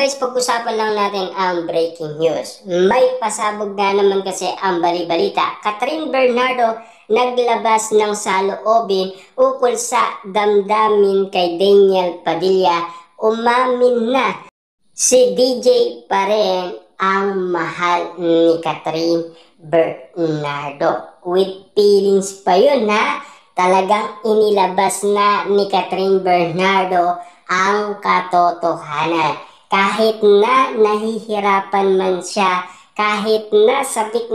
guys, pag-usapan lang natin ang breaking news. May pasabog na naman kasi ang balibalita. Catherine Bernardo naglabas ng saloobin ukol sa damdamin kay Daniel Padilla. Umamin na si DJ pa rin ang mahal ni Catherine Bernardo. With feelings pa yun ha. Talagang inilabas na ni Catherine Bernardo ang katotohanan. Kahit na nahihirapan man siya, kahit na sabik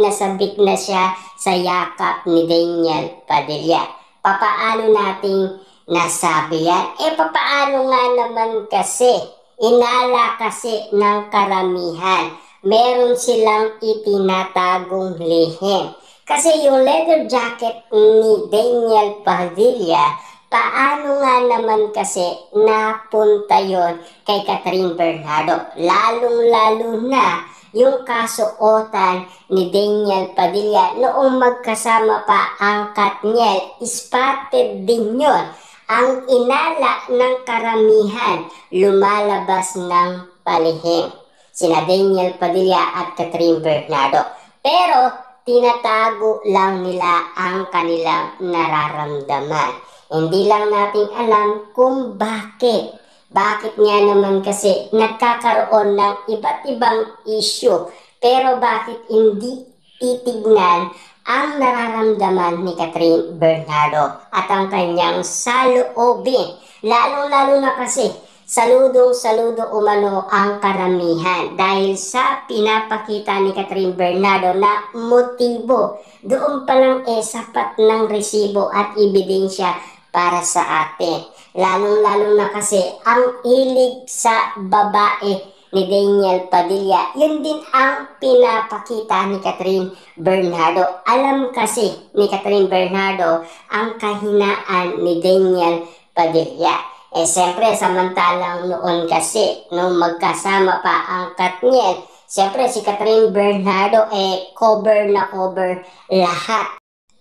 na siya sa yakap ni Daniel Padilla. Papaano nating nasabi yan? Papaano nga naman kasi? Inala kasi ng karamihan. Meron silang itinatagong lihim. Kasi yung leather jacket ni Daniel Padilla, paano nga naman kasi napunta yon kay Catherine Bernardo? Lalong-lalo na yung kasuotan ni Daniel Padilla noong magkasama pa ang Katniel. Spotted din yun. Ang inala ng karamihan, lumalabas ng palihim. Sina Daniel Padilla at Catherine Bernardo. Pero tinatago lang nila ang kanilang nararamdaman. Hindi lang natin alam kung bakit. Bakit nga naman kasi nagkakaroon ng iba't ibang issue. Pero bakit hindi titignan ang nararamdaman ni Catherine Bernardo at ang kanyang saloobin? Lalo-lalo na kasi saludong-saludo umano ang karamihan dahil sa pinapakita ni Catherine Bernardo na motibo. Doon pa lang sapat ng resibo at ebidensya para sa atin. Lalong-lalo na kasi ang hilig sa babae ni Daniel Padilla, yun din ang pinapakita ni Catherine Bernardo. Alam kasi ni Catherine Bernardo ang kahinaan ni Daniel Padilla. Siyempre, samantalang noon kasi, nung magkasama pa ang Katniel, siyempre si Catherine Bernardo cover na cover lahat.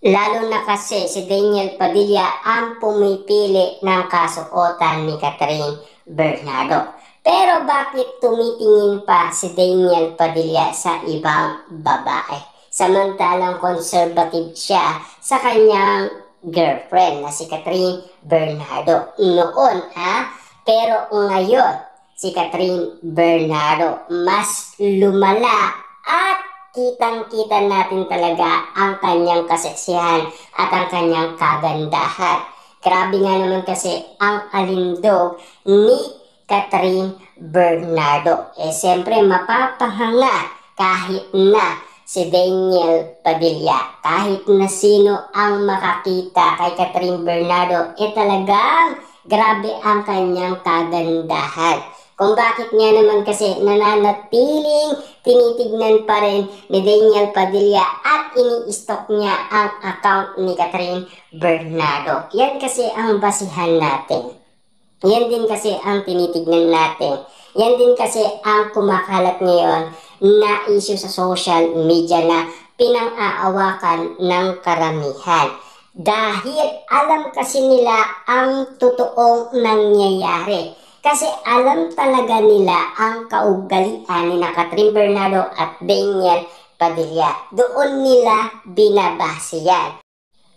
Lalo na kasi si Daniel Padilla ang pumipili ng kasuotan ni Catherine Bernardo. Pero bakit tumitingin pa si Daniel Padilla sa ibang babae? Samantalang conservative siya sa kanyang girlfriend na si Catherine Bernardo noon pero ngayon si Catherine Bernardo mas lumala at kitang-kita natin talaga ang kanyang kaseksihan at ang kanyang kagandahan. Grabe nga naman kasi ang alindog ni Catherine Bernardo. Siyempre mapapahanga kahit na si Daniel Padilla, kahit na sino ang makakita kay Catherine Bernardo, talagang grabe ang kanyang kagandahan. Kung bakit nga naman kasi nananatiling tinitignan pa rin ni Daniel Padilla at ini-stalk niya ang account ni Catherine Bernardo. Yan kasi ang basihan natin. Yan din kasi ang tinitignan natin. Yan din kasi ang kumakalat ngayon na issue sa social media na pinang-aawakan ng karamihan. Dahil alam kasi nila ang totoong nangyayari. Kasi alam talaga nila ang kaugalian ni Catherine Bernardo at Daniel Padilla. Doon nila binabase yan.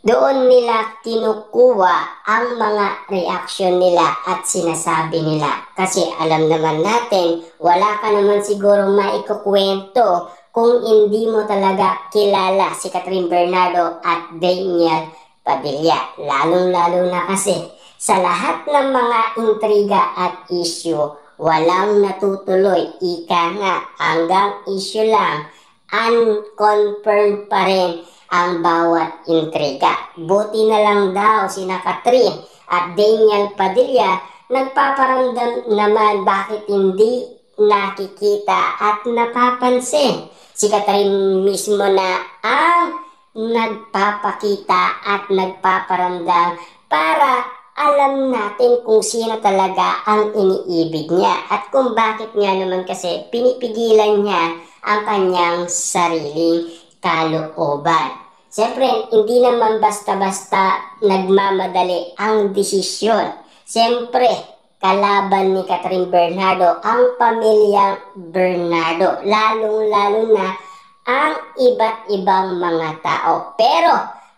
Doon nila kinukuha ang mga reaksyon nila at sinasabi nila. Kasi alam naman natin, wala ka naman siguro maikukwento kung hindi mo talaga kilala si Catherine Bernardo at Daniel Padilla. Lalong-lalo na kasi sa lahat ng mga intriga at issue, walang natutuloy. Ika nga, hanggang issue lang, unconfirmed pa rin ang bawat intriga. Buti na lang daw sina Catherine at Daniel Padilla nagpaparamdam naman bakit hindi nakikita at napapansin. Si Catherine mismo na ang nagpapakita at nagpaparamdam para alam natin kung sino talaga ang iniibig niya at kung bakit nga naman kasi pinipigilan niya ang kanyang sariling kalooban. Siyempre, hindi naman basta-basta nagmamadali ang desisyon. Siyempre, kalaban ni Catherine Bernardo ang pamilyang Bernardo, lalong-lalo na ang iba't ibang mga tao. Pero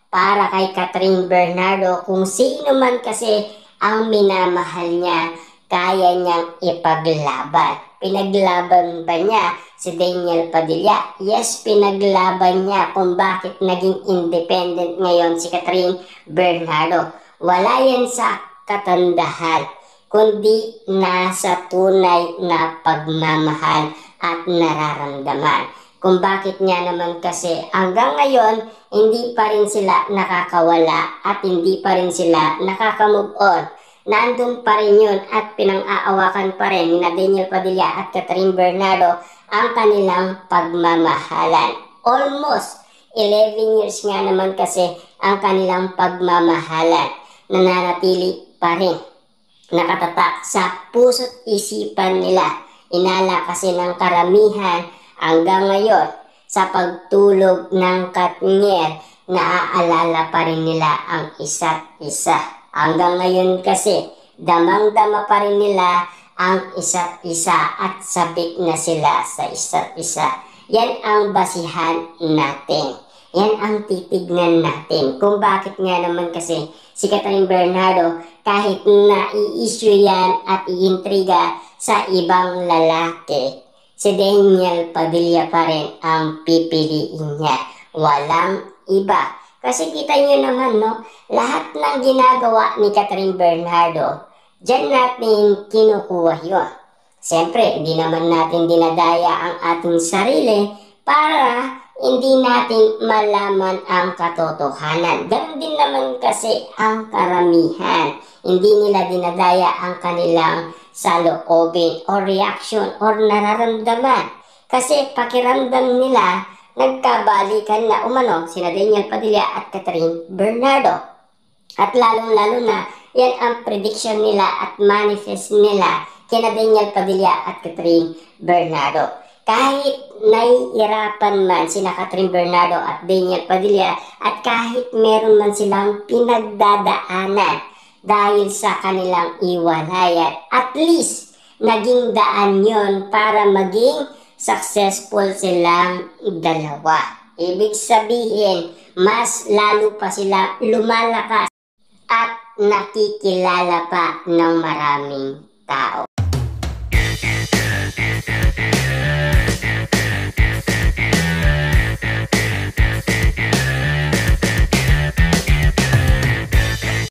para kay Catherine Bernardo, kung sino man kasi ang minamahal niya, kaya niyang ipaglaban. Pinaglaban ba niya si Daniel Padilla? Yes, pinaglaban niya kung bakit naging independent ngayon si Catherine Bernardo. Wala yan sa katandahan, kundi nasa tunay na pagmamahal at nararamdaman. Kung bakit niya naman kasi hanggang ngayon hindi pa rin sila nakakawala at hindi pa rin sila nakaka-move on. Nandun pa rin yun at pinang-aawakan pa rin ni Daniel Padilla at Catherine Bernardo ang kanilang pagmamahalan. Almost 11 years nga naman kasi ang kanilang pagmamahalan. Nananatili pa rin nakatatak sa puso't isipan nila. Inala kasi ng karamihan hanggang ngayon sa pagtulog ng Katniel, naaalala pa rin nila ang isa't isa. Hanggang ngayon kasi damang-dama pa rin nila ang isa't isa at sabik na sila sa isa't isa. Yan ang basihan natin. Yan ang titignan natin kung bakit nga naman kasi si Catherine Bernardo kahit na i-issue yan at iintriga sa ibang lalaki, si Daniel Padilla pa rin ang pipiliin niya. Walang iba. Kasi kita nyo naman, no? Lahat ng ginagawa ni Catherine Bernardo, dyan natin kinukuha yun. Siyempre, hindi naman natin dinadaya ang ating sarili para hindi natin malaman ang katotohanan. Ganon din naman kasi ang karamihan. Hindi nila dinadaya ang kanilang saloobin o reaction or nararamdaman. Kasi pakiramdam nila, nagkabalikan na umano sina Daniel Padilla at Catherine Bernardo. At lalong-lalo na, yan ang prediction nila at manifest nila kina Daniel Padilla at Catherine Bernardo. Kahit nahihirapan man sina Catherine Bernardo at Daniel Padilla at kahit meron man silang pinagdadaanan dahil sa kanilang iwalayan, at least naging daan yon para maging successful silang dalawa. Ibig sabihin, mas lalo pa sila lumalakas at nakikilala pa ng maraming tao.